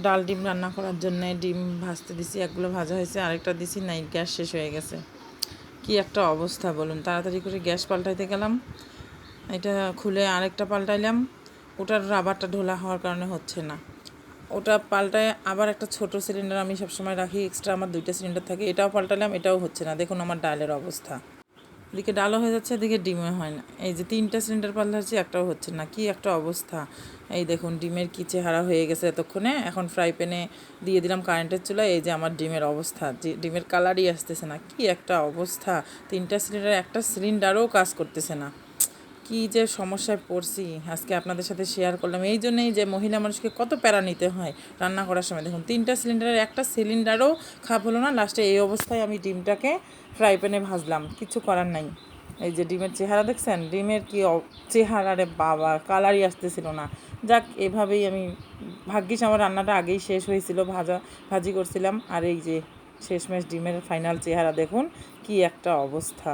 ডাল ডিম রান্না করার জন্য ডিম ভাজতে দিছি, একগুলো ভাজা হয়েছে, আরেকটা দিছি নাই, গ্যাস শেষ হয়ে গেছে। কি একটা অবস্থা বলুন। তাড়াতাড়ি করে গ্যাস পাল্টাইতে গেলাম, এটা খুলে আরেকটা পাল্টাইলাম, ওটার রাবারটা ঢোলা হওয়ার কারণে হচ্ছে না। ওটা পাল্টায় আবার একটা ছোট সিলিন্ডার আমি সবসময় রাখি, এক্সট্রা আমার 2টা সিলিন্ডার থাকে, এটাও পাল্টালাম, এটাও হচ্ছে না। দেখুন আমার ডালের অবস্থা, এদিকে ডালও হয়ে যাচ্ছে, এদিকে ডিমও হয় না। এই যে 3টা সিলিন্ডার পাল্টাচ্ছি, একটাও হচ্ছে না। কি একটা অবস্থা। এই দেখুন ডিমের কি চেহারা হয়ে গেছে এতক্ষণে। এখন ফ্রাই প্যানে দিয়ে দিলাম কারেন্টের চুলায়, এই যে আমার ডিমের অবস্থা, যে ডিমের কালারই আসতেছে না। কি একটা অবস্থা, 3টা সিলিন্ডার, একটা সিলিন্ডারও কাজ করতেছে না। কি যে সমস্যায় পড়ছি, আজকে আপনাদের সাথে শেয়ার করলাম। এই জন্যই যে মহিলা মানুষকে কত প্যারা নিতে হয় রান্না করার সময়। দেখুন 3টা সিলিন্ডারের একটা সিলিন্ডারও খাপ হলো না। লাস্টে এই অবস্থায় আমি ডিমটাকে ফ্রাই প্যানে ভাজলাম, কিছু করার নাই। এই যে ডিমের চেহারা দেখছেন, ডিমের কি চেহারা রে বাবা, কালারই আসতেছিল না। যাক, এভাবেই আমি, ভাগ্যিস আমার রান্নাটা আগেই শেষ হয়েছিল, ভাজি করছিলাম। আর এই যে শেষমেশ ডিমের ফাইনাল চেহারা দেখুন, কি একটা অবস্থা।